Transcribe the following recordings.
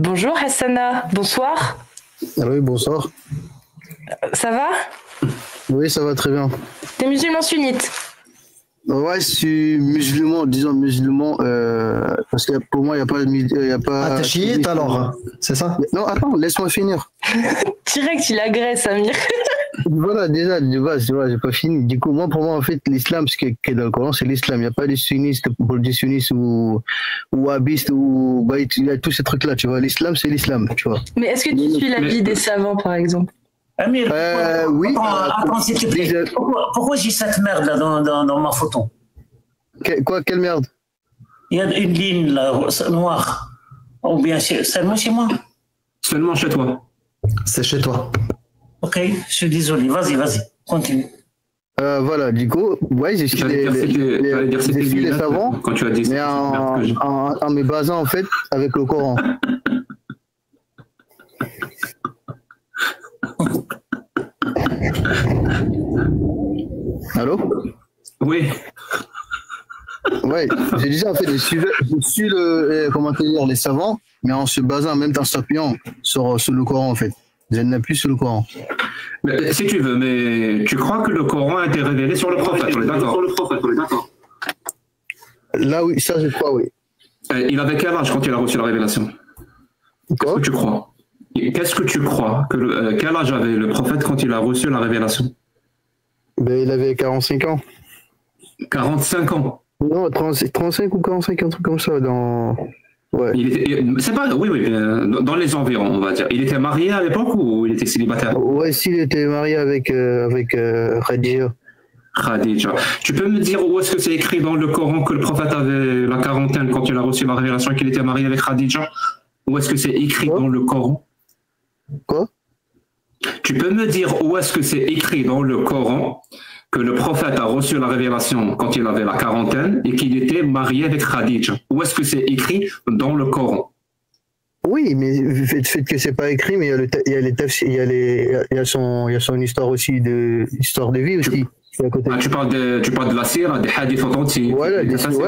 Bonjour Hassana, bonsoir. Ah oui, bonsoir. Ça va? Oui, ça va très bien. T'es musulman sunnite? Ouais, je suis musulman, disons musulman, parce que pour moi, il n'y a pas de... Y a pas... Ah, t'es chiite alors, c'est ça? Non, attends, laisse-moi finir. Direct, il agresse, Amir. Voilà, déjà, de base, tu vois, j'ai pas fini. Du coup, moi, pour moi, en fait, l'islam, ce qui est dans le Coran, c'est l'islam. Il n'y a pas de sunnistes, pour des sunnistes ou wahhabistes ou... Bah, il y a tous ces trucs-là, tu vois. L'islam, c'est l'islam, tu vois. Mais est-ce que tu suis l'avis des savants, par exemple? Amir, oui. attends, s'il te plaît. Pourquoi j'ai cette merde là dans ma photo? Quoi, quelle merde? Il y a une ligne là, noire. Ou bien seulement chez moi? Seulement chez toi. C'est chez toi. Ok, je suis désolé. Vas-y, continue. Voilà, du coup, ouais, j'ai su les savants, quand tu as dit mais en me basant en fait avec le Coran. Allô? Oui. Ouais, j'ai dit ça en fait, je suis comment te dire, les savants, mais en se basant, même en s'appuyant sur le Coran en fait. Je n'appuie sur le Coran. Mais, si tu veux, mais tu crois que le Coran a été révélé sur le prophète, d'accord? Là oui, ça je crois, oui. Il avait quel âge quand il a reçu la révélation? Qu'est-ce que tu crois? Qu'est-ce que tu crois quel âge avait le prophète quand il a reçu la révélation? Ben, il avait 45 ans. 45 ans? Non, 35 ou 45, un truc comme ça. Ouais. C'est pas, oui, dans les environs, on va dire. Il était marié à l'époque ou il était célibataire? Ouais, s'il était marié avec Khadija. Khadija. Tu peux me dire où est-ce que c'est écrit dans le Coran que le prophète avait la quarantaine quand il a reçu la révélation qu'il était marié avec Khadija? Où est-ce que c'est écrit dans le Coran? Quoi? Tu peux me dire où est-ce que c'est écrit dans le Coran que le prophète a reçu la révélation quand il avait la quarantaine et qu'il était marié avec Khadija? Où est-ce que c'est écrit dans le Coran? Oui, mais le fait que c'est pas écrit, mais il y a son histoire aussi, histoire de vie aussi. Tu parles de la sira, des hadiths authentiques. Voilà, exactement.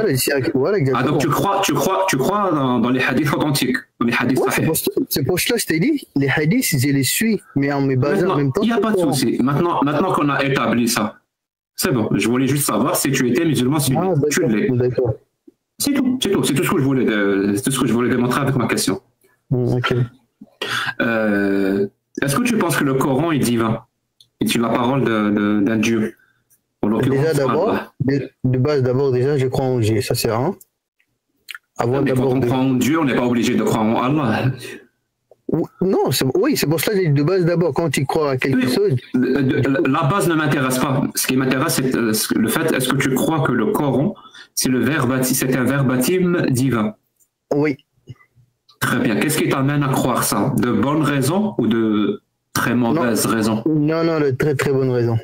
Ah, donc tu crois dans les hadiths authentiques, dans les hadiths sahih. C'est pour cela que je t'ai dit, les hadiths, je les suis, mais en me basant en même temps. Il n'y a pas de souci. Maintenant qu'on a établi ça, c'est bon. Je voulais juste savoir si tu étais musulman sunnite. Tu l'es. D'accord. C'est tout. C'est tout ce que je voulais démontrer avec ma question. Ok. Est-ce que tu penses que le Coran est divin? Est-il la parole d'un Dieu? Déjà d'abord, de base d'abord déjà je crois en Dieu, ça c'est un. Avant quand on croit en Dieu, on n'est pas obligé de croire en Allah. Non, c'est pour cela que de base d'abord quand tu crois à quelque chose. La base ne m'intéresse pas. Ce qui m'intéresse c'est le fait, est-ce que tu crois que le Coran c'est un verbatim divin? Oui. Très bien. Qu'est-ce qui t'amène à croire ça? De bonnes raisons ou de très mauvaises raisons? Non, de très très bonnes raisons.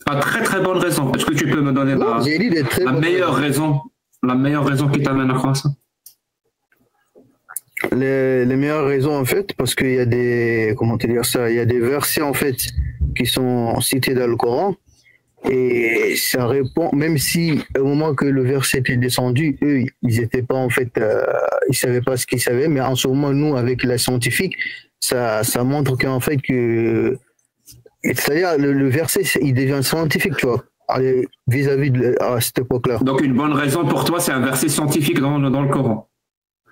Ah, très très bonne raison. Est-ce que tu peux me donner la meilleure raison qui t'amène à croire ça? Les meilleures raisons en fait, parce qu'il y a des, comment te dire ça, il y a des versets en fait qui sont cités dans le Coran et ça répond, même si au moment que le verset était descendu, eux ils étaient pas en fait, ils savaient pas ce qu'ils savaient, mais en ce moment nous avec la scientifique, ça montre qu'en fait que c'est-à-dire, le verset, il devient scientifique, tu vois, vis-à-vis à cette époque-là. Donc, une bonne raison pour toi, c'est un verset scientifique dans le Coran?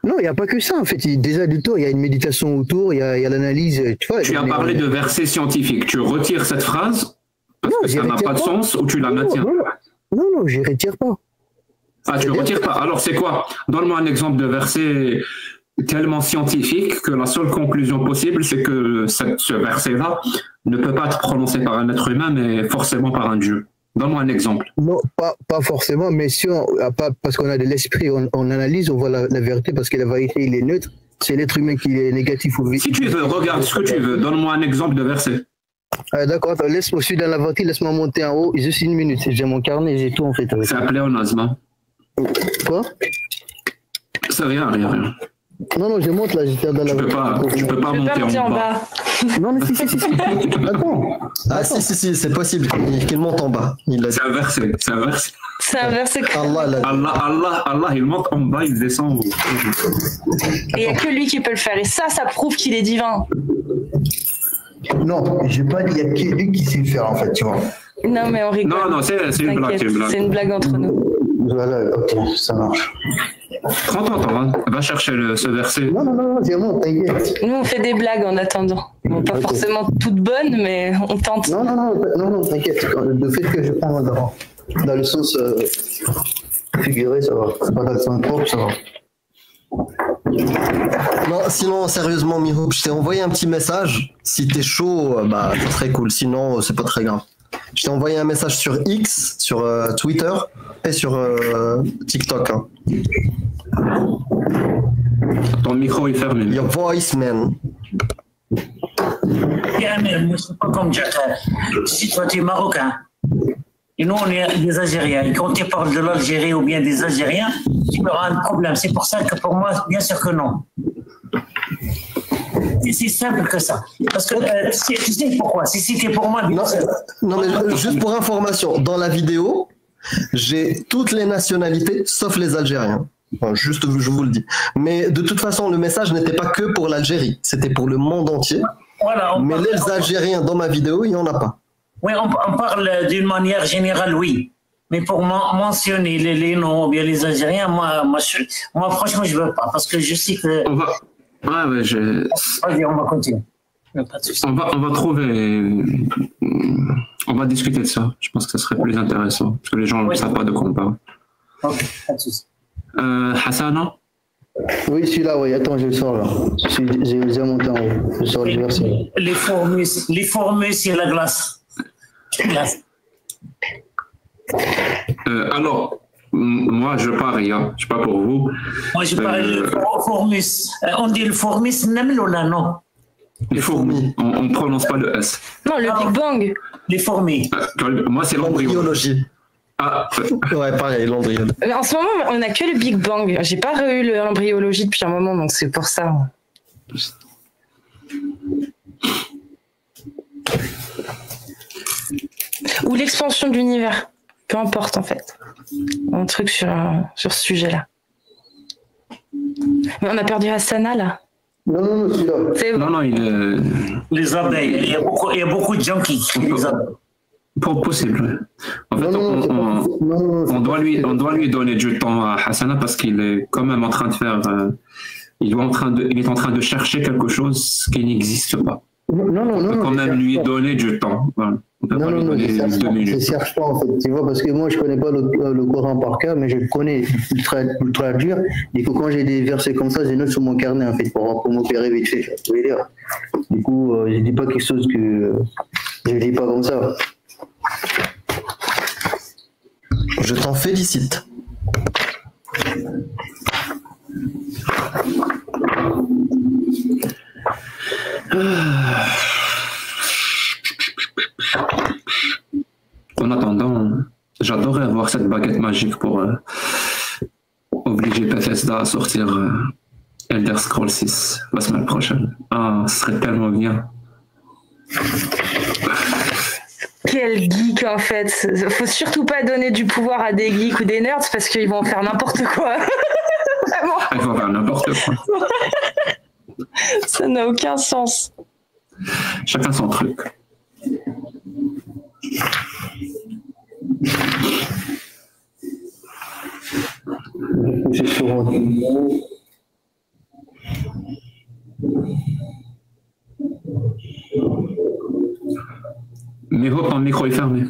Non, il n'y a pas que ça, en fait. Déjà, du tout, il y a une méditation autour, il y a l'analyse, tu vois. Tu as parlé de verset scientifique. Tu retires cette phrase parce que ça n'a pas de sens ou tu la maintiens? Non, je ne retire pas. Ah, tu ne retires pas. Alors, c'est quoi? Donne-moi un exemple de verset tellement scientifique que la seule conclusion possible, c'est que ce verset-là ne peut pas être prononcé par un être humain, mais forcément par un Dieu. Donne-moi un exemple. Non, pas forcément, mais si parce qu'on a de l'esprit, on analyse, on voit la vérité, parce que la vérité, il est neutre. C'est l'être humain qui est négatif ou si tu veux, regarde ce que tu veux. Donne-moi un exemple de verset. D'accord, laisse-moi, je suis dans la voiture, laisse-moi monter en haut, juste une minute. J'ai mon carnet, j'ai tout en fait. C'est un pléonasme. Hein. Quoi? C'est rien. Non, je monte là, j'étais dans la voiture. Tu peux pas monter en bas. Non, mais si. Attends. Ah, si, c'est possible qu'il monte en bas. C'est un verset. C'est un verset que... Allah, il monte en bas, il descend. Et il n'y a que lui qui peut le faire. Et ça prouve qu'il est divin. Non, j'ai pas dit, il y a que lui qui sait le faire, en fait, tu vois. Non, mais on rigole. Non, c'est une blague. C'est une blague entre nous. Voilà, ok, ça marche. Prends ton temps, va chercher ce verset. Non, c'est bon, t'inquiète. Nous, on fait des blagues en attendant. Bon, pas forcément toutes bonnes, mais on tente. Non, t'inquiète. Le fait que je prends dans le sens figuré, ça va. C'est pas dans le sens propre, ça va. Non, sinon, sérieusement, Mihoub, je t'ai envoyé un petit message. Si t'es chaud, bah, ça serait cool. Sinon, c'est pas très grave. Je t'ai envoyé un message sur X, sur Twitter et sur TikTok. Hein. Ton micro est fermé. Your voice, man. Yeah, mais moi, c'est pas comme Jack. Si toi, tu es marocain, et nous, on est des Algériens, et quand tu parles de l'Algérie ou bien des Algériens, tu auras un problème. C'est pour ça que pour moi, bien sûr que non. C'est simple que ça. Parce que tu sais pourquoi. Si c'était pour moi, bien sûr. Non, mais juste pour information, dans la vidéo, j'ai toutes les nationalités sauf les Algériens. Enfin, juste, je vous le dis. Mais de toute façon, le message n'était pas que pour l'Algérie, c'était pour le monde entier. Voilà, mais les Algériens dans ma vidéo, il n'y en a pas. Oui, on parle d'une manière générale, oui. Mais pour mentionner les noms ou bien les Algériens, moi franchement, je ne veux pas. Parce que je sais que... Vas-y, on va continuer. On va trouver... On va discuter de ça. Je pense que ça serait plus intéressant. Parce que les gens ne savent pas de quoi on parle. Ok, pas de souci. Hassana? Oui, celui-là, oui. Attends, je le sors là. J'ai déjà monté en haut. Je sors le verset. Les formules sur la glace. Alors, moi, je parie, hein. Je ne sais pas pour vous. Moi, je parle de formule. On dit le formule, non. Les fourmis. On ne prononce pas le S. Non, le Big Bang. Les formules. Moi, c'est l'embryologie. Ouais, pareil, l'embryologie. En ce moment, on n'a que le Big Bang. J'ai pas eu l'embryologie depuis un moment, donc c'est pour ça. Ou l'expansion de l'univers. Peu importe, en fait. Un truc sur ce sujet-là. Mais on a perdu Hassana, là. Non, celui-là. Non, Les abeilles. Il y a beaucoup de gens qui les abeilles. Possible. En fait, on doit lui donner du temps à Hassana parce qu'il est quand même en train de faire... il est en train de chercher quelque chose qui n'existe pas. On peut quand même lui donner du temps. Voilà. Non, je cherche pas en fait, tu vois, parce que moi je connais pas le Coran par cœur, mais je le connais le traduire. Du coup, quand j'ai des versets comme ça, je note sur mon carnet en fait pour m'opérer vite fait. Du coup, je dis pas quelque chose que je dis pas comme ça. Je t'en félicite. En attendant, j'adorerais avoir cette baguette magique pour obliger Bethesda à sortir Elder Scrolls 6 la semaine prochaine. Ah, ce serait tellement bien. Quel geek, en fait. Faut surtout pas donner du pouvoir à des geeks ou des nerds parce qu'ils vont faire n'importe quoi. Vraiment. Ils vont faire n'importe quoi. Ça n'a aucun sens. Chacun son truc. Mais ton micro est fermé.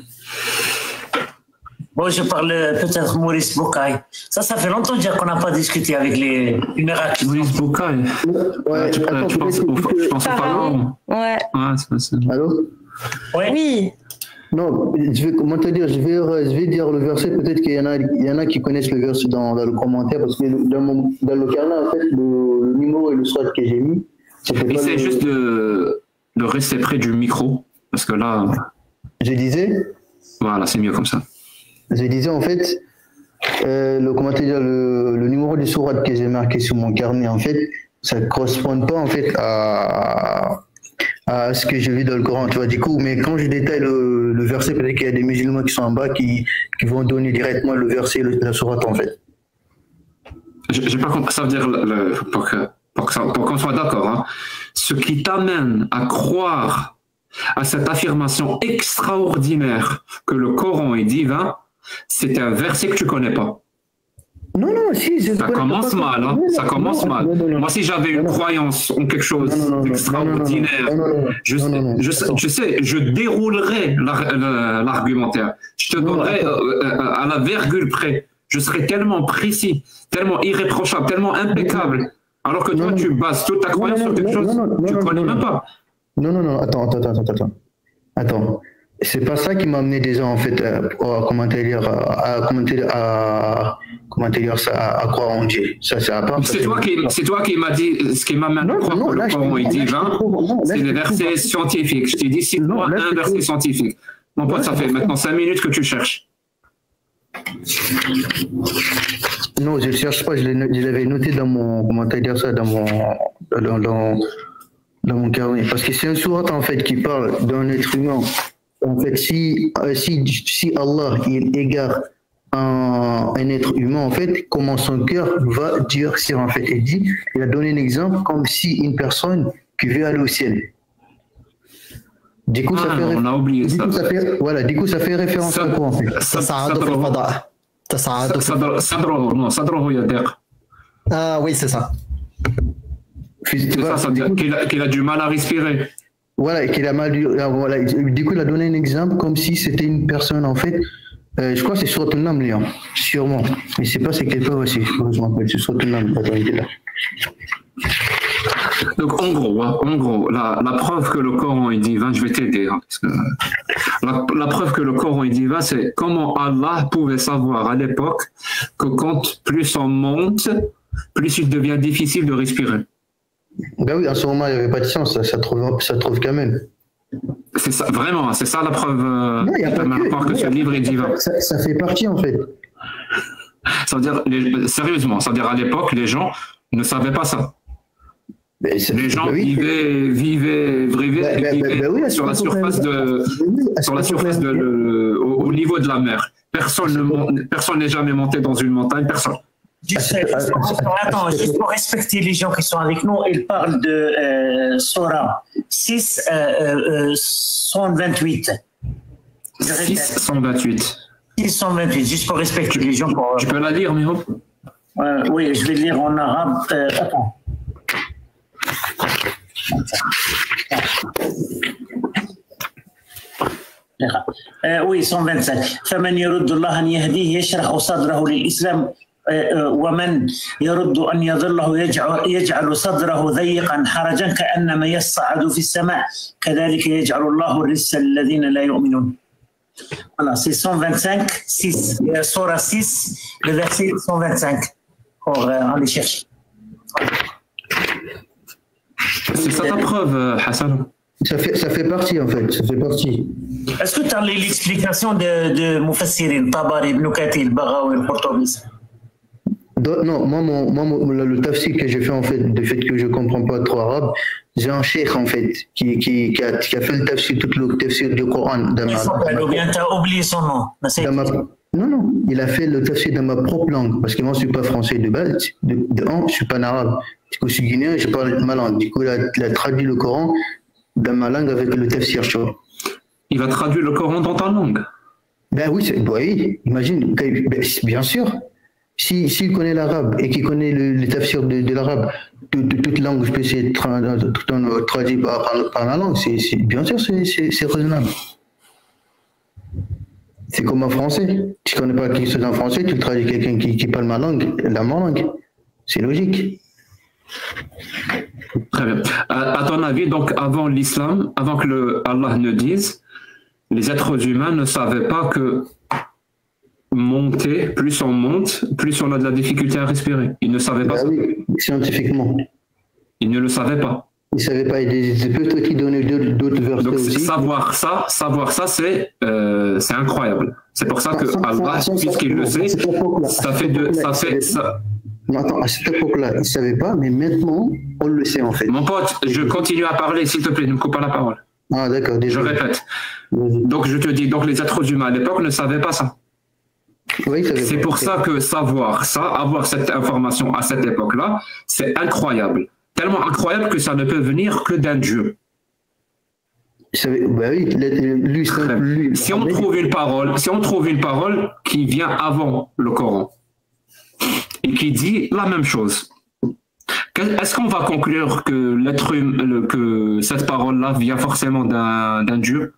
Bon, je parle peut-être Maurice Bucaille. Ça fait longtemps déjà qu'on n'a pas discuté avec les miracles. Maurice Bucaille. Ouais, je pense au pharaon. Ouais. Allô? Oui. Non, comment te dire, je vais dire le verset, peut-être qu'il y en a qui connaissent le verset dans le commentaire, parce que dans le carnet, en fait, le numéro et le soir que j'ai mis, essaie juste de rester près du micro, parce que là... Je disais? Voilà, c'est mieux comme ça. Je disais, en fait, le numéro du sourate que j'ai marqué sur mon carnet, en fait, ça ne correspond pas, en fait, à à ce que j'ai vu dans le Coran, tu vois. Du coup, mais quand je détaille le verset, peut-être qu'il y a des musulmans qui sont en bas qui vont donner directement le verset, la sourate en fait. J'ai pas compris. Ça veut dire, pour qu'on soit d'accord, hein, ce qui t'amène à croire à cette affirmation extraordinaire que le Coran est divin, c'est un verset que tu connais pas. Non, si. Ça commence mal, hein. Ça commence mal. Moi, si j'avais une croyance en quelque chose d'extraordinaire, je sais, je déroulerais l'argumentaire. Je te donnerais à la virgule près. Je serais tellement précis, tellement irréprochable, tellement impeccable. Alors que toi, tu bases toute ta croyance sur quelque chose que tu ne connais même pas. Non, attends. C'est pas ça qui m'a amené déjà en fait à croire en Dieu. Ça, c'est à part. C'est toi qui m'as dit ce qui m'amène à croire que le Coran est divin. C'est les versets scientifiques. Je t'ai dit cite-moi un verset scientifique. Mon pote, ça fait maintenant 5 minutes que tu cherches. Non, je ne cherche pas. Je l'avais noté dans mon dans mon carnet. Parce que c'est une sourate en fait qui parle d'un être humain. En fait, si Allah il égare un être humain, en fait, comment son cœur va durcir en fait. Il a donné un exemple comme si une personne qui veut aller au ciel. Du coup, on a oublié ça. Du coup, ça fait référence à quoi en fait? Ah oui, c'est ça. Ça veut dire qu'il a du mal à respirer. Voilà, du coup, il a donné un exemple comme si c'était une personne, en fait. Je crois que c'est sur ton âme, Léon, sûrement. Mais je sais pas, c'est quelqu'un aussi. Je m'appelle, c'est sur ton âme. Attends, il est là. Donc, en gros, la preuve que le Coran est divin, je vais t'aider. Hein, parce que la preuve que le Coran est divin, c'est comment Allah pouvait savoir à l'époque que quand plus on monte, plus il devient difficile de respirer. Ben oui, à ce moment, il n'y avait pas de science, ça trouve quand même. C'est ça, vraiment, c'est ça la preuve qui permet de croire que ce livre est divin. Ça fait partie, en fait. Ça veut dire, sérieusement, ça veut dire à l'époque, les gens ne savaient pas ça. Les gens vivaient sur la surface au niveau de la mer. Personne n'est jamais monté dans une montagne, personne. Attends, juste pour respecter les gens qui sont avec nous, il parle de Surah 6, 128. 628. 628, juste pour respecter les gens. Tu peux la lire, Miho? Oui, je vais lire en arabe. Attends. Oui, 125. فمن يرد الله أن يهديه يشرح صدره للإسلام ومن يرد أن يضله يجعل صدره ضيقا حرجا كأنما يصعد في السماء كذلك يجعل الله الرجس الذين لا يؤمنون. Voilà, c'est 125, 6, Surah 6, le verset 125, pour aller chercher. C'est ça ta preuve, Hassan? Ça fait partie, en fait, ça fait partie. Est-ce que tu as l'explication de Mufassirin, Tabari, Ibn Kathir, Baghawi, Al-Qurtubi? Non, moi, le tafsir que j'ai fait, en fait, du fait que je ne comprends pas trop arabe, j'ai un cheikh, en fait, qui a fait le tafsir, tout le tafsir du Coran. Ou bien tu as oublié son nom? Non, il a fait le tafsir dans ma propre langue, parce que moi, je ne suis pas français de base, je ne suis pas arabe. Du coup, je suis guinéen, je parle ma langue. Du coup, il a traduit le Coran dans ma langue avec le tafsir, tu vois. Il va traduire le Coran dans ta langue? Ben oui, imagine, bien sûr. S'il connaît l'arabe et qu'il connaît le tafsir de l'arabe, de toute langue, je peux essayer de traduire par la langue, bien sûr, c'est raisonnable. C'est comme en français. Tu ne connais pas quelque chose en français, tu le traduis quelqu'un qui parle ma langue. C'est logique. Très bien. À ton avis, donc, avant l'islam, avant que Allah ne dise, les êtres humains ne savaient pas que monter, plus on monte, plus on a de la difficulté à respirer. Ils ne savaient pas ça. Oui, scientifiquement. Ils ne le savaient pas. Ils ne savaient pas. Il peut-être qu'ils donnaient d'autres versets aussi. Savoir ça, c'est incroyable. C'est pour ça que Allah, puisqu'il le sait, ça fait. Non, attends, à cette époque-là, ils ne savaient pas, mais maintenant, on le sait en fait. Mon pote, je continue à parler, s'il te plaît, ne me coupe pas la parole. Ah, d'accord, Je désolé. répète. Donc, je te dis, donc les êtres humains à l'époque ne savaient pas ça. Oui, ils savaient C'est pas. pour ça que savoir ça, avoir cette information à cette époque-là, c'est incroyable. Tellement incroyable que ça ne peut venir que d'un Dieu. Ils savaient, bah oui, lui, Si on trouve une parole qui vient avant le Coran et qui dit la même chose, est-ce qu'on va conclure que l'être humain, que cette parole-là vient forcément d'un Dieu?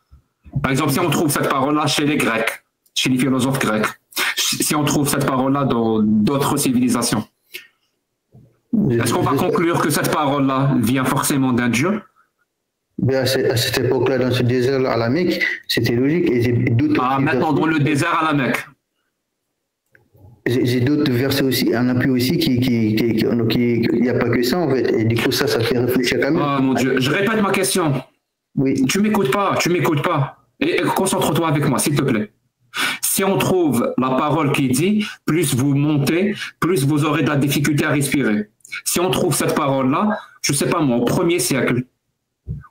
Par exemple, si on trouve cette parole-là chez les Grecs, chez les philosophes grecs, si on trouve cette parole-là dans d'autres civilisations, est-ce qu'on va conclure que cette parole-là vient forcément d'un Dieu? Ben à cette époque-là, dans ce désert à la Mecque, c'était logique. Et j'ai d'autres maintenant, dans le désert à la Mecque. J'ai d'autres versets aussi, il y en a plus aussi il n'y a pas que ça en fait. Et du coup, ça fait réfléchir quand même. Oh mon Dieu, je répète ma question. Oui. Tu m'écoutes pas. Et concentre-toi avec moi, s'il te plaît. Si on trouve la parole qui dit, plus vous montez, plus vous aurez de la difficulté à respirer. Si on trouve cette parole-là, je sais pas moi, au 1er siècle,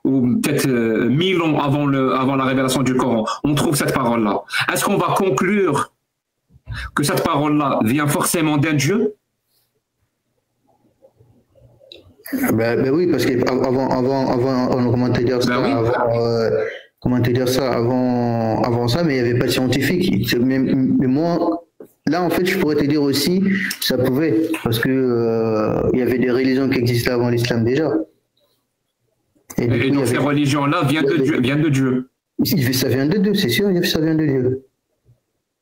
ou peut-être 1000 ans avant la révélation du Coran, on trouve cette parole-là. Est-ce qu'on va conclure que cette parole-là vient forcément d'un Dieu? Ben oui, parce qu'avant, comment te dire ça, avant ça, mais il n'y avait pas de scientifique. Mais moi, là, en fait, je pourrais te dire aussi, ça pouvait, parce que il y avait des religions qui existaient avant l'islam déjà. Et donc ces religions-là viennent de Dieu. Ça vient de Dieu, c'est sûr, ça vient de Dieu.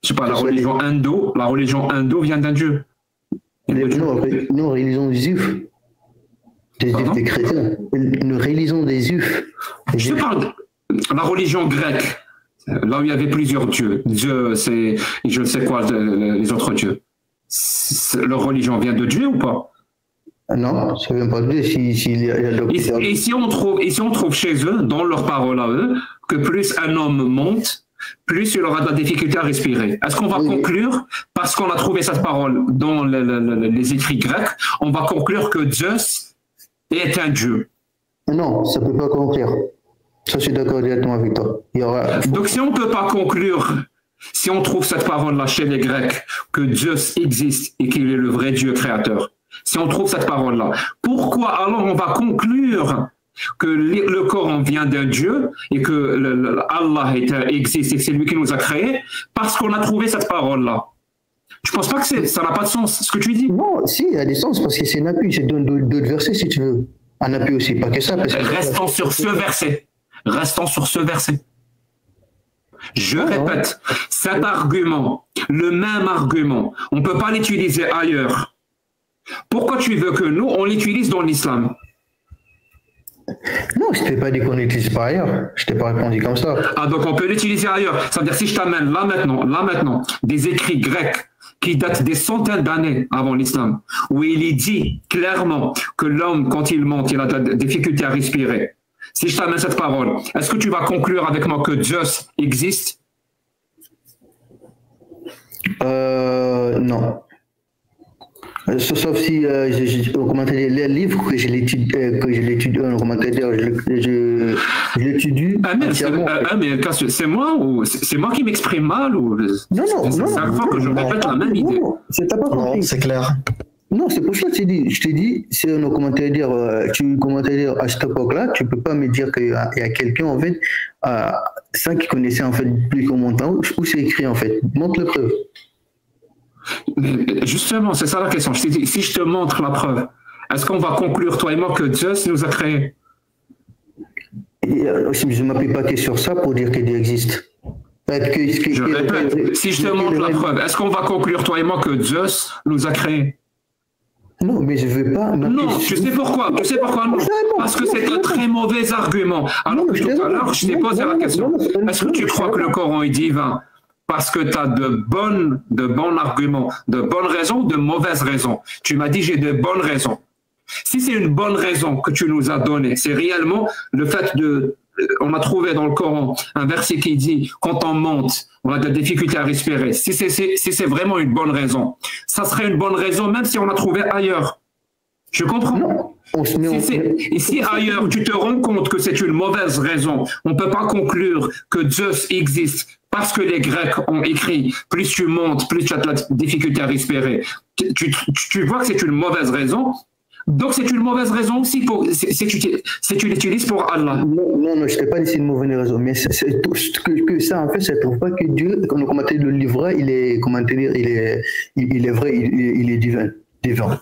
Je sais pas, la religion indo vient d'un Dieu. Non, religion des Juifs. Des chrétiens. Une religion des Juifs. Je te parle de la religion grecque, là où il y avait plusieurs dieux. Dieu, c'est je ne sais quoi, les autres dieux. Leur religion vient de Dieu ou pas? Non, ça ne vient pas de Dieu. Et si on trouve chez eux, dans leurs paroles à eux, que plus un homme monte, plus il aura de la difficulté à respirer. Est-ce qu'on va conclure, parce qu'on a trouvé cette parole dans les écrits grecs, on va conclure que Zeus est un dieu? Non, ça ne peut pas conclure. Ça, je suis d'accord directement avec toi. Donc, si on ne peut pas conclure, si on trouve cette parole-là chez les Grecs, que Zeus existe et qu'il est le vrai Dieu créateur, si on trouve cette parole-là, pourquoi alors on va conclure que le Coran vient d'un Dieu et que Allah existe et que c'est lui qui nous a créés, parce qu'on a trouvé cette parole-là? Je ne pense pas que ça n'a pas de sens, ce que tu dis. Non, si, il y a des sens, parce que c'est un appui. Je donne d'autres versets si tu veux. Un appui aussi, pas que ça. Restons sur ce verset. Je répète, cet argument, le même argument, on ne peut pas l'utiliser ailleurs. Pourquoi tu veux que nous, on l'utilise dans l'islam? Non, je ne t'ai pas dit qu'on l'utilise pas ailleurs. Je ne t'ai pas répondu comme ça. Ah, donc on peut l'utiliser ailleurs. Ça veut dire si je t'amène là maintenant, des écrits grecs qui datent des centaines d'années avant l'islam, où il est dit clairement que l'homme, quand il monte, il a de la difficulté à respirer. Si je t'amène cette parole, est-ce que tu vas conclure avec moi que Zeus existe? Non. Sauf si les livres que je l'étudie, je l'étudie. C'est moi ou c'est moi qui m'exprime mal ou non, c'est chaque fois que je répète la même idée. Non, c'est clair. Non, c'est pour ça que je t'ai dit, c'est un commentaire à cette époque-là, tu peux pas me dire qu'il y a quelqu'un en fait, ça qui connaissait en fait plus que mon temps, où c'est écrit en fait. Montre la preuve. Mais justement, c'est ça la question. Je t'ai dit, si je te montre la preuve, est-ce qu'on va conclure, toi et moi, que Zeus nous a créés? Je ne m'appuie pas que sur ça pour dire qu'il existe. Je répète, si je te montre la preuve, est-ce qu'on va conclure, toi et moi, que Zeus nous a créés? Non, mais je ne veux pas. Non, tu sais pourquoi non. Parce que c'est un très mauvais argument. Alors que tout à l'heure, je t'ai posé la question. Est-ce que tu crois que le Coran est divin parce que tu as de bons arguments, de bonnes raisons, de mauvaises raisons? Tu m'as dit j'ai de bonnes raisons. Si c'est une bonne raison que tu nous as donnée, c'est réellement le fait on a trouvé dans le Coran un verset qui dit quand on monte, on a des difficultés à respirer. Si c'est vraiment une bonne raison, ça serait une bonne raison même si on l'a trouvé ailleurs. Je comprends. Non. Et si ailleurs tu te rends compte que c'est une mauvaise raison, on ne peut pas conclure que Zeus existe parce que les Grecs ont écrit plus tu montes, plus tu as de la difficulté à respirer. Tu vois que c'est une mauvaise raison. Donc c'est une mauvaise raison aussi si tu l'utilises pour Allah. Non, je ne t'ai pas dit c'est une mauvaise raison, mais c'est tout que ça en fait, ça ne prouve pas que Dieu, quand on commentait le livre, il est vrai, il est divin.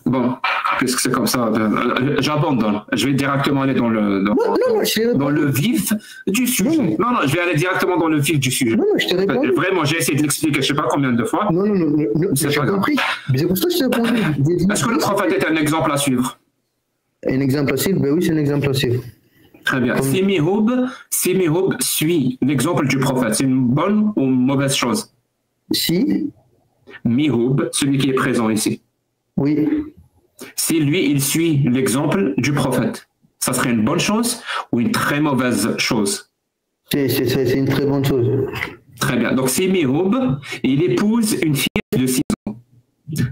Bon, puisque c'est comme ça, j'abandonne. Je vais directement aller dans le vif du sujet. Non, je vais aller directement dans le vif du sujet. Non, je t'ai répondu. Vraiment, j'ai essayé de l'expliquer, je ne sais pas combien de fois. Non, j'ai compris. Mais c'est pour ça que je t'ai répondu. Est-ce que le prophète est un exemple à suivre? Un exemple à suivre? Ben oui, c'est un exemple à suivre. Très bien. Si Mihoub suit l'exemple du prophète, c'est une bonne ou une mauvaise chose? Si Mihoub, celui qui est présent ici. Oui. Si lui, il suit l'exemple du prophète, ça serait une bonne chose ou une très mauvaise chose? C'est une très bonne chose. Très bien. Donc, si Mihoub, il épouse une fille de 6 ans,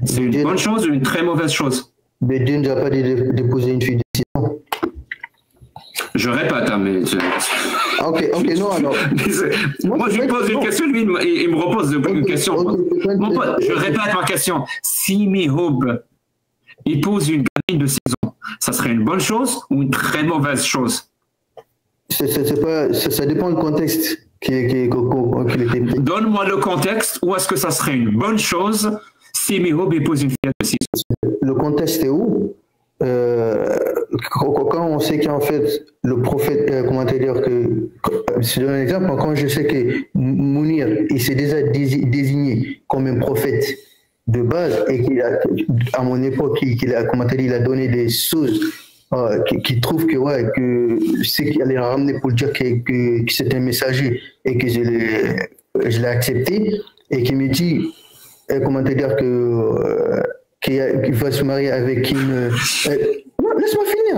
c'est une bonne chose ou une très mauvaise chose? Mais Dieu ne va pas d'épouser une fille de 6 ans. Je répète, hein, mais... Ok, non, alors... Moi, je lui pose une question, lui, il me repose une question. Mon pote, je répète ma question. Si Mihoub épouse une gamine de 6 ans, ça serait une bonne chose ou une très mauvaise chose? Ça dépend du contexte qu'il était pris. Donne-moi le contexte où est-ce que ça serait une bonne chose si Mihoub épouse une fille de 6 ans. Le contexte est où? Quand on sait qu'en fait le prophète, comment te dire que, je donne un exemple, quand je sais que Mounir il s'est déjà désigné comme un prophète de base et qu'il a, à mon époque, il a donné des choses qui trouvent que c'est qu'il allait ramener pour dire que c'est un messager et que je l'ai accepté et qu'il me dit comment te dire qu'il va se marier avec une... Laisse-moi finir.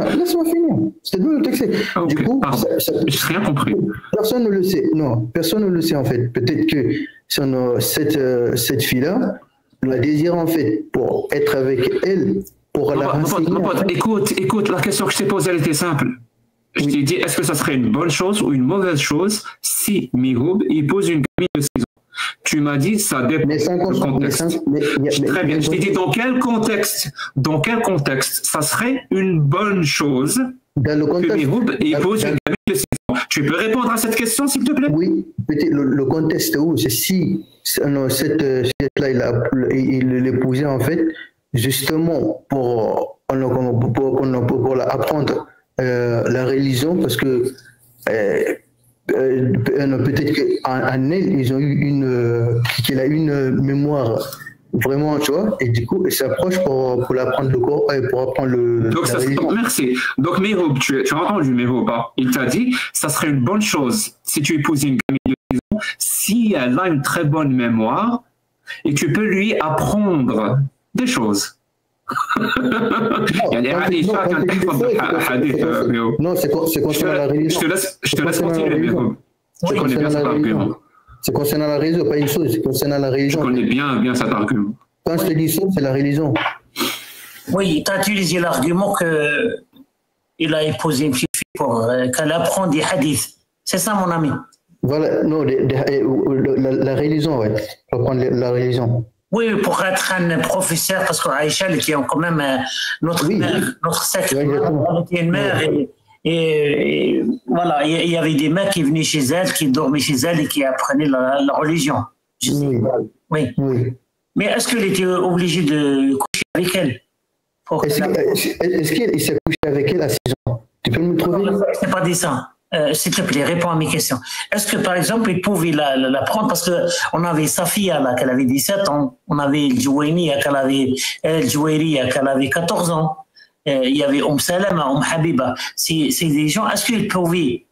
C'est bon le texte. Okay. Du coup, je n'ai rien compris. Personne ne le sait. Non, personne ne le sait en fait. Peut-être que cette fille-là la désire en fait pour être avec elle, pour la renseigner. Écoute, la question que je t'ai posée, elle était simple. Je t'ai dit, est-ce que ça serait une bonne chose ou une mauvaise chose si Mihoub pose une gamine de 6 ans? Tu m'as dit ça dépend du contexte. Très bien. Je t'ai dit dans quel contexte ça serait une bonne chose que Mihoub épouse une gamine de 6 ans. Tu peux répondre à cette question s'il te plaît? Oui, le contexte où c'est si cette-là il l'épousait en fait justement pour apprendre la religion parce que peut-être qu'en elle, ils ont eu qu'elle a une mémoire vraiment, tu vois, et du coup, elle s'approche pour l'apprendre le corps, pour apprendre le. Donc, merci. Donc, Mihoub, tu as entendu Mihoub, hein? Il t'a dit, ça serait une bonne chose si tu épouses une gamine de 10 ans, si elle a une très bonne mémoire, et tu peux lui apprendre des choses. Non, c'est concernant la religion. Je te laisse continuer, Mihoub. Je connais bien cet argument. C'est concernant la religion, pas une chose, c'est concernant la religion. Je connais bien cet argument. Quand je te dis ça, c'est la religion. Oui, tu as utilisé l'argument qu'il a épousé une fille pour qu'elle apprend des hadiths. C'est ça, mon ami? Voilà, non, la religion, ouais. Pour apprendre la religion. Oui, pour être un professeur, parce qu'Aïcha, qui est quand même notre mère, notre secte, elle était une mère et voilà, il y avait des mecs qui venaient chez elle, qui dormaient chez elle et qui apprenaient la religion. Oui. Mais est-ce qu'il était obligé de coucher avec elle? Est-ce qu'il s'est couché avec elle à 6 ans? Tu peux me trouver? Je n'ai pas dit ça. S'il te plaît, réponds à mes questions. Est-ce que, par exemple, il pouvait la prendre parce qu'on avait Safia, là, qu'elle avait 17 ans, on avait Jouaini, qu'elle avait 14 ans, il y avait Salama, Habiba. C'est des gens, est-ce qu'elle pouvait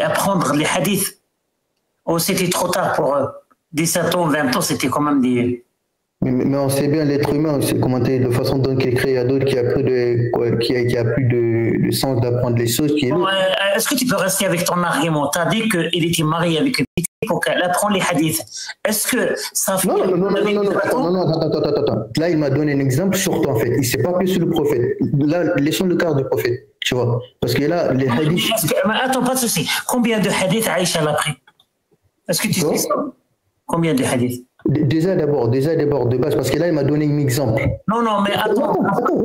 apprendre les hadiths? Ou c'était trop tard pour eux? 17 ans, 20 ans, c'était quand même des... Mais on sait bien, l'être humain, c'est commenté de façon dont il est créé, il y a d'autres qui a plus le sens d'apprendre les choses qui est bon, est-ce que tu peux rester avec ton argument? Tu as dit qu'il était marié avec une petite fille pour qu'elle apprend les hadiths. Est-ce que ça fait... Non, attends. Là, il m'a donné un exemple sur toi, en fait. Il ne s'est pas plus sur le prophète. Là, laissons le cas du prophète, tu vois. Parce que là, les hadiths... Attends, pas de souci. Combien de hadiths Aïcha l'a pris? Est-ce que tu sais ça? Combien de hadiths? Déjà d'abord, de base, parce que là, il m'a donné un exemple. Non, mais attends. Attends.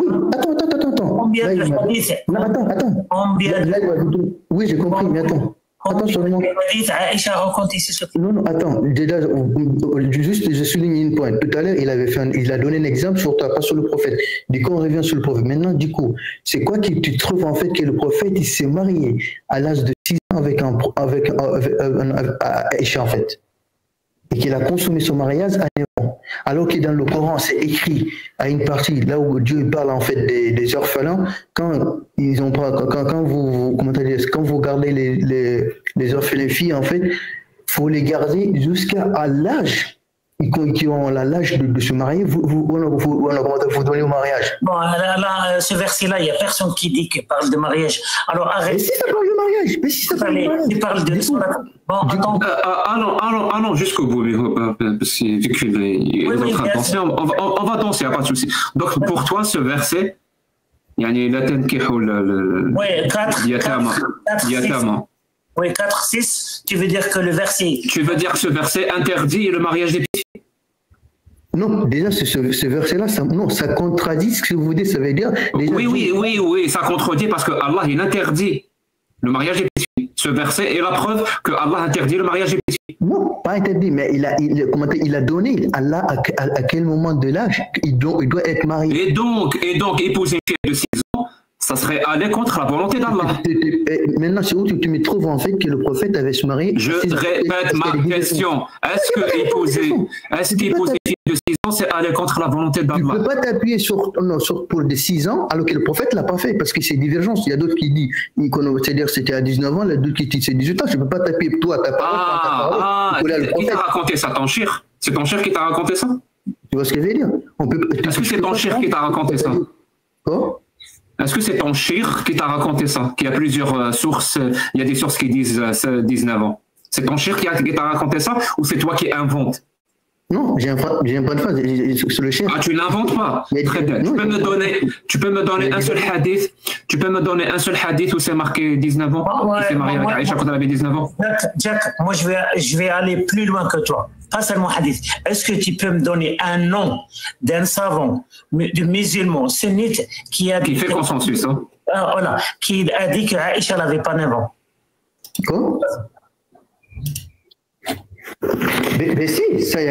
Combien de hadiths? Non, attends. Combien de... Oui, j'ai compris, mais attends. Attends, seulement. Aïcha a raconté ce que... Non, attends. Déjà, juste, je souligne une pointe. Tout à l'heure, il a donné un exemple sur toi, pas sur le prophète. Du coup, on revient sur le prophète. Maintenant, du coup, c'est quoi que tu trouves en fait que le prophète, il s'est marié à l'âge de 6 ans avec Aïcha, en fait, et qu'il a consommé son mariage à 9 ans. Alors que dans le Coran, c'est écrit à une partie, là où Dieu parle en fait des orphelins, quand vous gardez les orphelins filles, en fait, faut les garder jusqu'à l'âge qui ont l'âge de se marier, vous donnez au mariage. Bon, là, ce verset-là, il n'y a personne qui dit qu'il parle de mariage. Alors arrête. Mais si ça parle de mariage, Tu parles de... Bon, attends. Allons jusqu'au bout, parce que vu qu'il est en train de danser, on va danser, il n'y a pas de souci. Donc pour toi, ce verset, il la tankihu oui, 4, oui, 4, 6, tu veux dire que le verset... Tu veux dire que ce verset interdit le mariage des petits? Non, déjà, ce verset-là, ça contradit ce que vous dites, ça veut dire... Déjà, oui, ça contredit parce que Allah, il interdit le mariage des petits. Ce verset est la preuve que Allah interdit le mariage des petits. Non, pas interdit, mais il a donné Allah à quel moment de l'âge il doit être marié. Et donc, épouser une fille de 6 ans, ça serait aller contre la volonté d'Allah. Maintenant, c'est où tu me trouves en fait que le prophète avait se marié? Je répète ma question. Est-ce qu'épouser une fille de 6 ans, c'est aller contre la volonté d'Allah? Tu ne peux pas t'appuyer pour des 6 ans alors que le prophète ne l'a pas fait parce que c'est divergence. Il y a d'autres qui disent, c'est-à-dire c'était à 19 ans, il y a d'autres qui disent c'est 18 ans. Je ne peux pas t'appuyer toi, ta parole. Qui t'a raconté ça? Ton shir? C'est ton shir qui t'a raconté ça? Tu vois ce que je veux dire? Est-ce que c'est ton shir qui t'a raconté ça? Quoi? Est-ce que c'est ton shir qui t'a raconté ça? Qu'il y a plusieurs sources, il y a des sources qui disent 19 ans. C'est ton shir qui t'a raconté ça ou c'est toi qui inventes? Non, j'ai un pas de phrase sur le shir. Ah, tu n'inventes pas? Très bien. Tu peux me donner un seul hadith? Tu peux me donner un seul hadith où c'est marqué 19 ans? Il s'est marié avec Aïcha quand elle avait 19 ans? Jack, moi je vais aller plus loin que toi. Pas seulement hadith. Est-ce que tu peux me donner un nom d'un savant, du musulman sunnite qui fait consensus, hein? Voilà, qui a dit que Aïcha n'avait pas 9 ans? Quoi? Mais si, ça, il y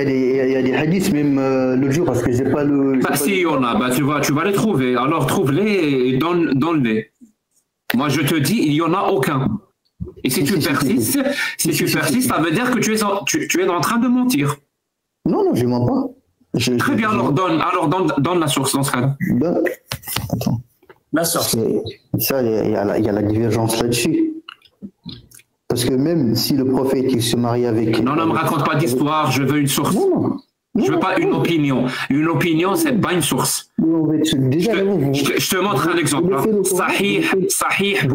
a des hadiths même l'autre jour parce que j'ai pas le. Si il y en a, tu vas les trouver. Alors trouve-les et donne-les. Moi je te dis, il n'y en a aucun. Et si tu persistes, ça veut dire que tu es en train de mentir. Non, je mens pas. Très bien, alors donne la source dans ce cas. Attends. La source. Ça, il y a la divergence là-dessus. Parce que même si le prophète il se marie avec... Non, ne me raconte pas d'histoire, je veux une source. Je veux pas une opinion. Une opinion, c'est pas une source. Je te montre un exemple. Sahih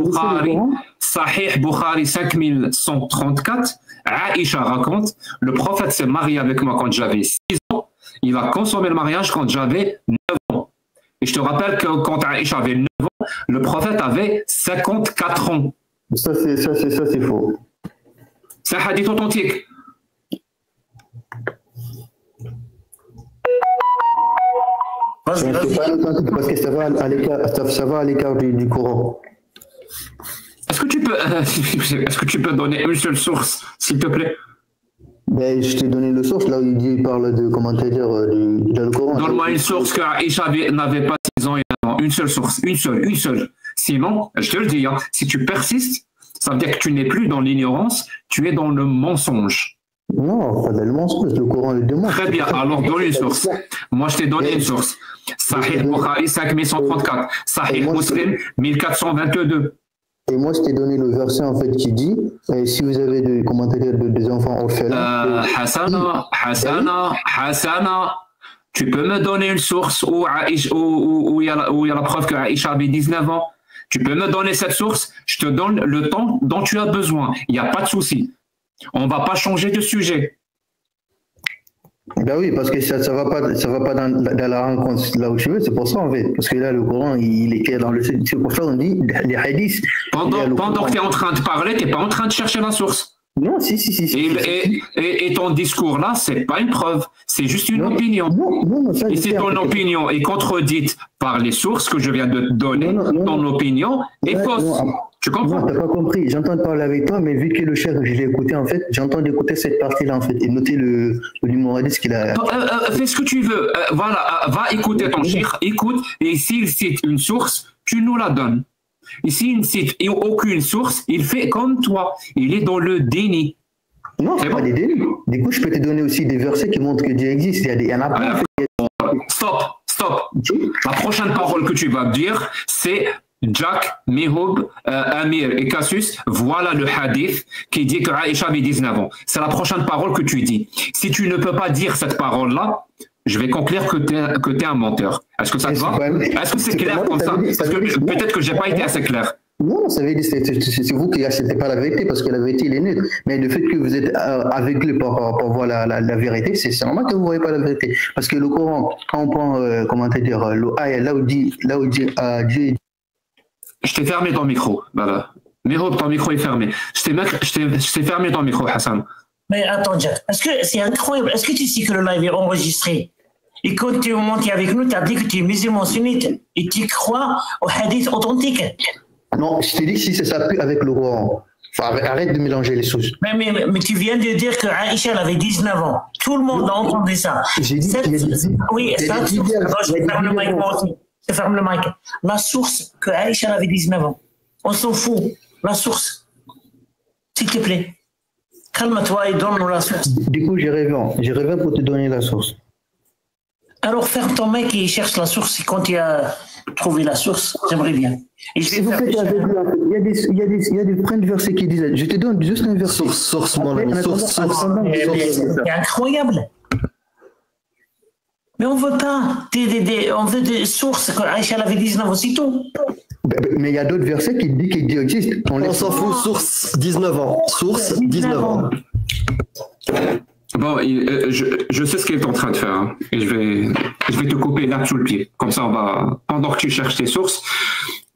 Bukhari 5134, Aïcha raconte, le prophète s'est marié avec moi quand j'avais 6 ans, il a consommé le mariage quand j'avais 9 ans. Et je te rappelle que quand Aïcha avait 9 ans, le prophète avait 54 ans. Ça, c'est faux. C'est un hadith authentique. C'est pas authentique parce que ça va à l'écart du Coran. Est-ce que tu peux donner une seule source, s'il te plaît? Ben, je t'ai donné le source, là où il parle de commentaires dans le Coran. Donne-moi une source que Aïcha n'avait pas 6 ans et 1 an. Une seule source, une seule. Sinon, je te le dis, hein, si tu persistes, ça veut dire que tu n'es plus dans l'ignorance, tu es dans le mensonge. Non, pas dans le mensonge, le Coran le demande. Très bien, alors donne une source. Moi, je t'ai donné une source. Sahih Bukhari 5134, Sahih Muslim 1422. Et moi, je t'ai donné le verset en fait qui dit si vous avez des commentaires des enfants orphelins. Hassana, tu peux me donner une source où il y a la preuve que Aïcha avait 19 ans? Tu peux me donner cette source, je te donne le temps dont tu as besoin. Il n'y a pas de souci. On ne va pas changer de sujet. Ben oui, parce que ça va pas dans la rencontre là où tu veux, c'est pour ça en fait. Parce que là, le Coran, il est clair dans le... C'est pour ça qu'on dit les hadiths... Pendant que tu es en train de parler, tu n'es pas en train de chercher la source. Non, si. Et ton discours là, c'est pas une preuve, c'est juste une opinion. Non, ça, et si ton opinion est contredite par les sources que je viens de te donner, ton opinion est fausse. Tu comprends? Non, t'as pas compris. J'entends parler avec toi, mais vu que le chef, je l'ai écouté en fait, j'entends écouter cette partie-là en fait et noter le numéro 10 qu'il a. Fais ce que tu veux. Voilà, va écouter ton chir, écoute, et s'il cite une source, tu nous la donnes. Et s'il ne cite aucune source, il fait comme toi. Il est dans le déni. Non, c'est pas des dénis. Du coup, je peux te donner aussi des versets qui montrent que Dieu existe. Il y en a plein. Stop. La prochaine parole que tu vas dire, c'est Jack, Mihoub, Amir et Cassius. Voilà le hadith qui dit que Aïcha avait 19 ans. C'est la prochaine parole que tu dis. Si tu ne peux pas dire cette parole-là, je vais conclure que tu es un menteur. Est-ce que ça te va? Est-ce que c'est clair comme ça? Parce que peut-être que je n'ai pas été assez clair. Non, ça veut dire c'est vous qui n'acceptez pas la vérité parce que la vérité, il est neutre. Mais le fait que vous êtes aveuglé pour voir la vérité, c'est normal que vous ne voyez pas la vérité. Parce que le Coran, quand on prend, comment te dire, là où dit Dieu... Je t'ai fermé ton micro. Voilà. Mirob, ton micro est fermé. Je t'ai fermé ton micro, Hassan. Mais attends, Jack, est-ce que c'est incroyable? Est-ce que tu sais que le live est enregistré? Et quand tu es monté avec nous, tu as dit que tu es musulman sunnite et tu crois au hadith authentique. Non, je t'ai dit que si ça s'appuie avec le Coran. Enfin, arrête de mélanger les choses. Mais tu viens de dire que Aïcha elle avait 19 ans. Tout le monde a entendu ça. J'ai dit oui, ça, je ferme le mic moi aussi. Je ferme le mic. La source que Aïcha avait 19 ans. On s'en fout. La source. S'il te plaît. Calme-toi et donne-nous la source. Du coup, j'ai rêvé pour te donner la source. Alors, ferme ton mec et cherche la source. Et quand tu as trouvé la source, j'aimerais bien. Et je vais faire il y a des points de versets qui disent. Je te donne juste un verset. Source, mon ami. Source. C'est incroyable. Mais on veut pas. On veut des sources. Aïcha avait 19 ans, c'est tout. Mais il y a d'autres versets qui disent que Dieu existe. On s'en fout. Source 19 ans. Source 19 ans. Bon, je sais ce qu'il est en train de faire. Hein, et je vais te couper là sous le pied. Comme ça, pendant que tu cherches tes sources,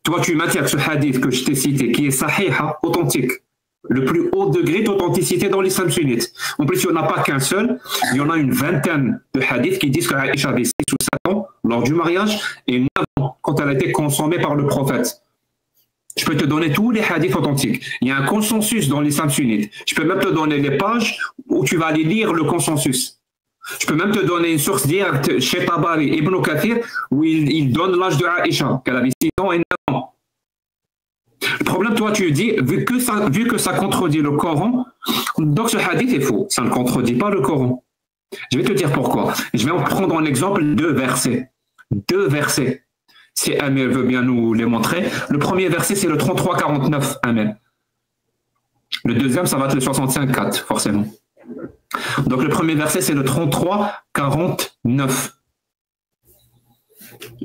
toi, tu maintiens ce hadith que je t'ai cité, qui est sahiha, authentique. Le plus haut degré d'authenticité dans l'islam sunnite. En plus, il n'y en a pas qu'un seul. Il y en a une vingtaine de hadiths qui disent qu'Aïcha avait 6 ou 7 ans lors du mariage et 9 ans quand elle a été consommée par le prophète. Je peux te donner tous les hadiths authentiques. Il y a un consensus dans l'islam sunnite. Je peux même te donner les pages où tu vas aller lire le consensus. Je peux même te donner une source directe chez Tabari, Ibn Kathir, où il donne l'âge de Aïcha, qu'elle avait 6 ans et 9 ans. Le problème, toi, tu dis, vu que ça contredit le Coran, donc ce hadith est faux. Ça ne contredit pas le Coran. Je vais te dire pourquoi. Je vais en prendre en exemple 2 versets. 2 versets. Si Amir veut bien nous les montrer. Le premier verset, c'est le 33-49, Amir. Le deuxième, ça va être le 65-4, forcément. Donc le premier verset, c'est le 33-49.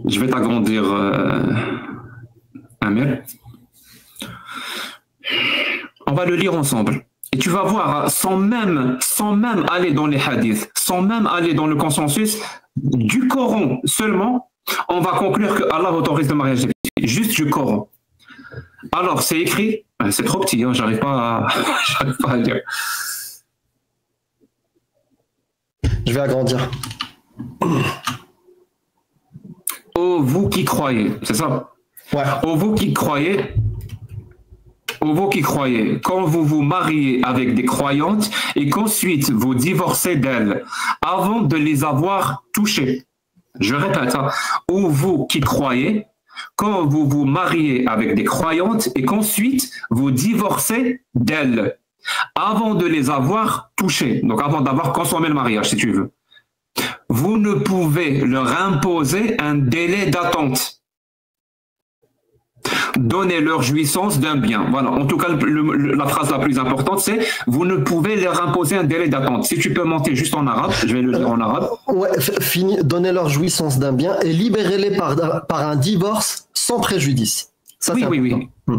Je vais t'agrandir, Amir. On va le lire ensemble. Et tu vas voir, sans même aller dans les hadiths, sans même aller dans le consensus, du Coran seulement, on va conclure que Allah autorise le mariage des filles. Juste du Coran. Alors, c'est écrit, c'est trop petit, hein, j'arrive pas à lire. Je vais agrandir. Ô vous qui croyez, c'est ça? Ouais. Ô vous qui croyez, quand vous vous mariez avec des croyantes et qu'ensuite vous divorcez d'elles avant de les avoir touchées. Je répète, hein, ô vous qui croyez, quand vous vous mariez avec des croyantes et qu'ensuite vous divorcez d'elles avant de les avoir touchées, donc avant d'avoir consommé le mariage, si tu veux. Vous ne pouvez leur imposer un délai d'attente. Donner leur jouissance d'un bien. Voilà. En tout cas, la phrase la plus importante, c'est « Vous ne pouvez leur imposer un délai d'attente ». Si tu peux monter juste en arabe, je vais le dire en arabe. Ouais, fini. Donner leur jouissance d'un bien et libérez-les par un divorce sans préjudice. Ça, Oui, c'est oui, important. oui.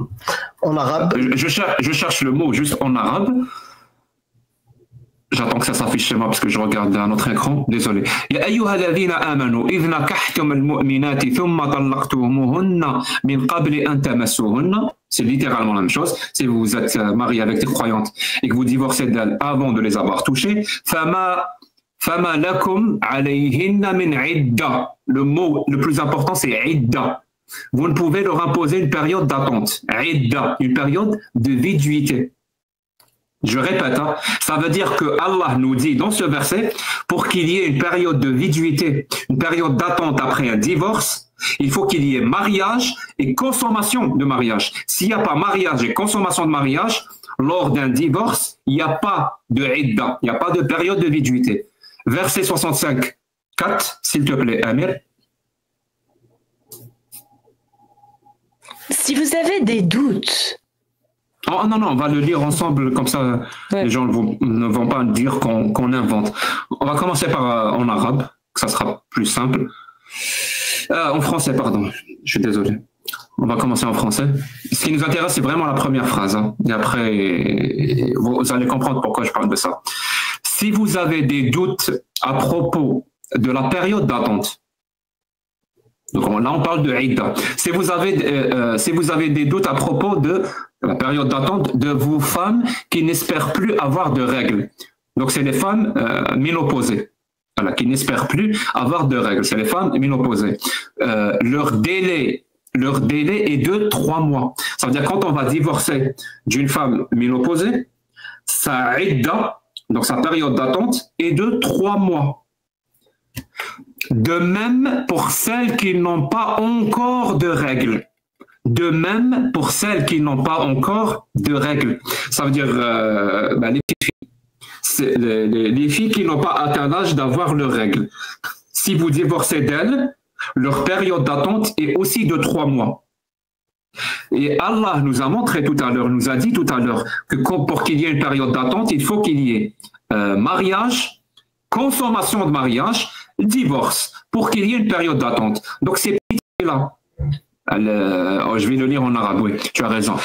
En arabe, Je cherche le mot juste en arabe. J'attends que ça s'affiche chez moi parce que je regarde un autre écran. Désolé. يا أيها الذين آمنوا إذ نكحتم المؤمنات ثم طلقتموهن من قبل أن تمسوهن. C'est littéralement la même chose. Si vous êtes marié avec des croyantes et que vous divorcez d'elles avant de les avoir touchées, فما لكم عليهن من عدة. Le mot le plus important, c'est عدة. Vous ne pouvez leur imposer une période d'attente. عدة, une période de viduité. Je répète, hein, ça veut dire que Allah nous dit dans ce verset, pour qu'il y ait une période de viduité, une période d'attente après un divorce, il faut qu'il y ait mariage et consommation de mariage. S'il n'y a pas mariage et consommation de mariage, lors d'un divorce, il n'y a pas de idda, il n'y a pas de période de viduité. Verset 65, 4, s'il te plaît, Amir. Si vous avez des doutes. Oh non, on va le lire ensemble, comme ça les gens ne vont pas dire qu'on invente. On va commencer par en arabe, que ça sera plus simple. En français, pardon, je suis désolé. On va commencer en français. Ce qui nous intéresse, c'est vraiment la première phrase. Hein. Et après, vous allez comprendre pourquoi je parle de ça. Si vous avez des doutes à propos de la période d'attente, donc là on parle de Idda. Si vous avez des doutes à propos de la période d'attente de vos femmes qui n'espèrent plus avoir de règles. Donc c'est les femmes ménopausées, voilà, qui n'espèrent plus avoir de règles. C'est les femmes ménopausées. Leur délai est de 3 mois. Ça veut dire quand on va divorcer d'une femme ménopausée, sa Idda, donc sa période d'attente, est de 3 mois. De même pour celles qui n'ont pas encore de règles. De même pour celles qui n'ont pas encore de règles. Ça veut dire les filles qui n'ont pas atteint l'âge d'avoir leurs règles. Si vous divorcez d'elles, leur période d'attente est aussi de 3 mois. Et Allah nous a montré tout à l'heure, nous a dit tout à l'heure que pour qu'il y ait une période d'attente, il faut qu'il y ait mariage, consommation de mariage, divorce, pour qu'il y ait une période d'attente. Donc c'est là. Je vais le lire en arabe, oui, tu as raison.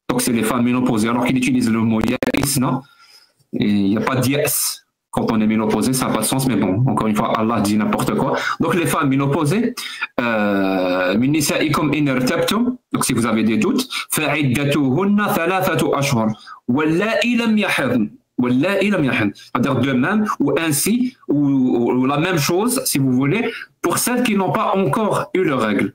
Donc c'est les femmes ménopausées, alors qu'il utilise le mot ya'isna, il n'y a pas d'yas. Quand on est ménopausé, ça n'a pas de sens, mais bon, encore une fois, Allah dit n'importe quoi. Donc les femmes ménopausées, donc si vous avez des doutes, فَعِدَّتُهُنَّ 3 أشهر وَاللَّائِي لَمْ يَحِضْنَ. C'est-à-dire de même, ou ainsi, ou la même chose, si vous voulez, pour celles qui n'ont pas encore eu leurs règles.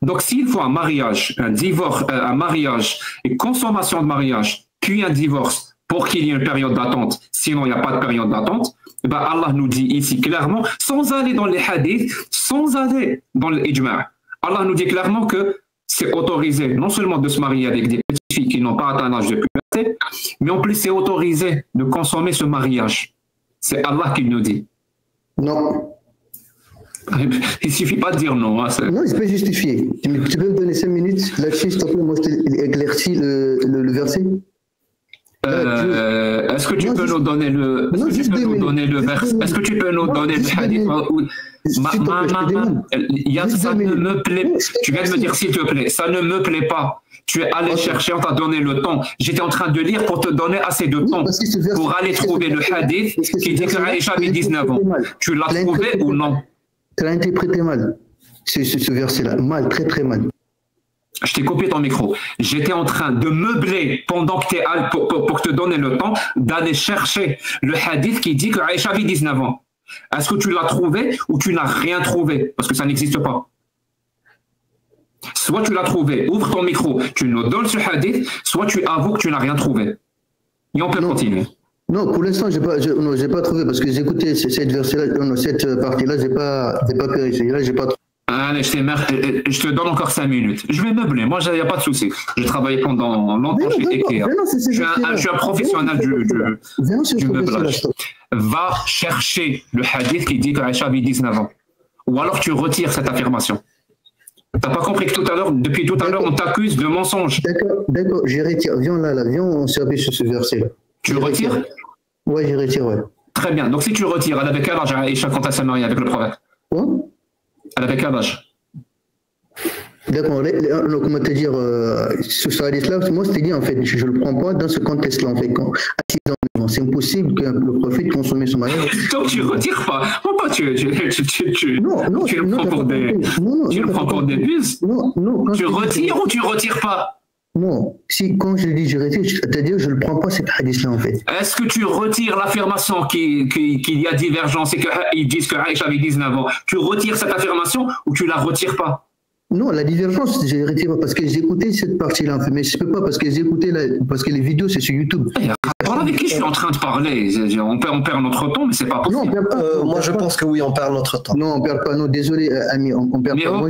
Donc, s'il faut un mariage, un divorce, un mariage et consommation de mariage, puis un divorce pour qu'il y ait une période d'attente, sinon il n'y a pas de période d'attente, eh ben Allah nous dit ici clairement, sans aller dans les hadiths, sans aller dans l'ijma', Allah nous dit clairement que c'est autorisé non seulement de se marier avec des petites filles qui n'ont pas atteint l'âge de puberté, mais en plus c'est autorisé de consommer ce mariage. C'est Allah qui nous dit. Non. Il suffit pas de dire non. Hein, non, je peux justifier. Tu peux me donner 5 minutes là-dessus, s'il te plaît, moi je t'éclaircis le verset. Est-ce que tu peux nous donner le verset? Est-ce que tu peux nous donner le hadith? Ça ne me plaît. Tu viens de me dire s'il te plaît, ça ne me plaît pas. Tu es allé chercher, on t'a donné le temps. J'étais en train de lire pour te donner assez de temps pour aller trouver le hadith qui dit que Aïcha avait 19 ans. Tu l'as trouvé ou non? Tu l'as interprété mal, ce verset-là. Mal, très très mal. Je t'ai coupé ton micro. J'étais en train de meubler pendant que tu es pour te donner le temps d'aller chercher le hadith qui dit que Aïcha avait 19 ans. Est-ce que tu l'as trouvé ou tu n'as rien trouvé? Parce que ça n'existe pas. Soit tu l'as trouvé, ouvre ton micro, tu nous donnes ce hadith, soit tu avoues que tu n'as rien trouvé. Et on peut continuer. Non, pour l'instant, j'ai pas trouvé parce que j'ai écouté cette partie-là, j'ai pas périfié. Là, j'ai pas trouvé. Allez, je te donne encore 5 minutes. Je vais meubler, moi, il n'y a pas de souci. J'ai travaillé pendant longtemps chez Ikea. Je suis un professionnel du meublage. Va chercher le hadith qui dit qu'Aïcha avait 19 ans. Ou alors tu retires cette affirmation. T'as pas compris que depuis tout à l'heure, on t'accuse de mensonge. D'accord, j'y retire. Viens là, viens, on s'appuie sur ce verset-là. Tu le retires? Ouais, j'y retire, ouais. Très bien. Donc si tu retires, elle avait quel âge Aïcha quand elle s'est mariée avec le prophète? Quoi? Elle avait quel âge? D'accord, comment te dire, ce hadith-là, moi, je t'ai dit, en fait, je ne le prends pas dans ce contexte-là, en fait. C'est impossible que le prophète consomme son mariage. Donc, tu ne retires pas. Pourquoi tu le prends pour des... Tu le prends pour des buses? Non. Tu retires ou tu ne retires pas? Non, quand je dis je retire, c'est-à-dire je ne prends pas cet hadith-là, en fait. Est-ce que tu retires l'affirmation qu'il y a divergence et qu'ils disent que Aïcha avait 19 ans? Tu retires cette affirmation ou tu la retires pas? Non, la divergence, je ne retire pas parce que j'ai écouté cette partie-là, mais je ne peux pas parce que j'ai écouté, parce que les vidéos, c'est sur YouTube. Parle avec qui je suis en train de parler. On perd notre temps, mais c'est pas possible. Non, on perd pas. Moi, je pense que oui, on perd notre temps. Non, on perd pas. Non, désolé, ami, on perd pas. Moi,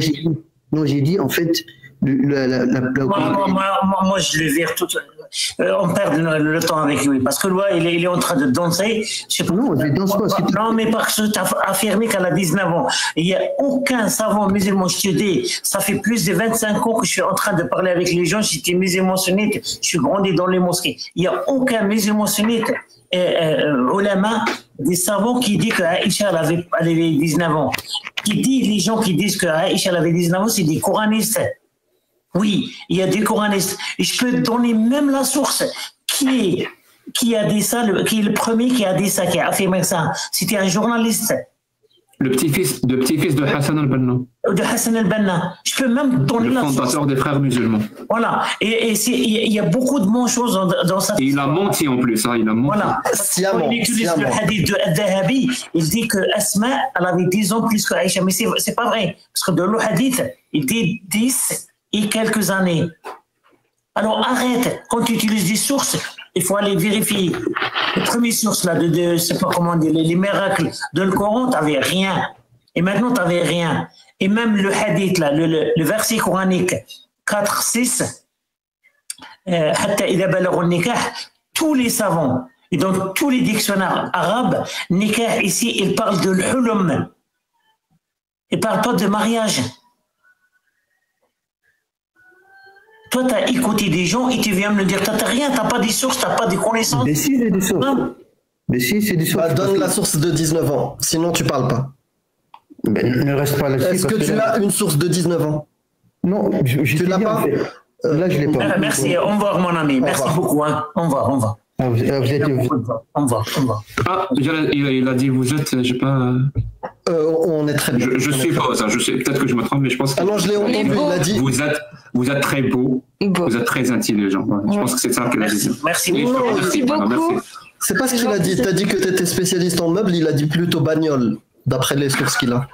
j'ai dit, en fait, moi, je le vire tout. On perd le temps avec lui parce que lui, il est en train de danser. Je sais pas. Non, je danse pas. Non, mais parce que tu as affirmé qu'elle a 19 ans. Il n'y a aucun savant musulman, je te dis, ça fait plus de 25 ans que je suis en train de parler avec les gens. J'étais musulman sunnite, je suis grandi dans les mosquées. Il n'y a aucun musulman sunnite, ulama, des savants qui disent qu'Aïcha avait 19 ans. Qui dit les gens qui disent qu'Aïcha avait 19 ans, c'est des coranistes. Oui, il y a des coranistes. Et je peux te donner même la source qui a dit ça, qui est le premier qui a dit ça, qui a affirmé ça. C'était un journaliste. Le petit-fils de Hassan al-Banna. De Hassan al-Banna. Je peux même donner la source. Le fondateur des frères musulmans. Voilà. Et il y a beaucoup de bonnes choses dans ça. Et il a menti en plus. Hein, il a menti. Voilà. Quand il utilise le hadith de Al-Dhahabi, il dit que Asma, elle avait 10 ans plus que Aïcha. Mais c'est pas vrai. Parce que dans le hadith, il dit 10 et quelques années. Alors arrête, quand tu utilises des sources, il faut aller vérifier. Les premières sources, là, je sais pas comment dire, les miracles de le Coran, tu n'avais rien. Et maintenant, tu n'avais rien. Et même le hadith, là, le verset coranique 4-6, tous les savants, et dans tous les dictionnaires arabes, nikah ici, ils parlent de l'hulum. Ils ne parlent pas de mariage. Toi, tu as écouté des gens et tu viens me dire, tu n'as rien, tu n'as pas des sources, tu n'as pas des connaissances. Mais si, j'ai des sources. Mais si, c'est des sources. Donne la source de 19 ans, sinon tu ne parles pas. Ben, ne reste pas là-dessus. Est-ce que tu as une source de 19 ans? Non, tu l'as pas. Là, je ne l'ai pas. Merci, au revoir mon ami, merci beaucoup. Hein. On va. Ah, vous êtes... On va. Ah, il a dit, vous êtes, j'ai pas... on est très bien. Je suppose, je sais, peut-être que je me trompe, mais je pense que... Ah non, je l'ai entendu, il a dit... Vous êtes très beau, vous êtes très intelligent. Je pense que c'est ça qu'il a dit. Merci beaucoup. C'est pas ce qu'il a dit. Tu as dit que tu étais spécialiste en meubles, il a dit plutôt bagnole, d'après les sources qu'il a.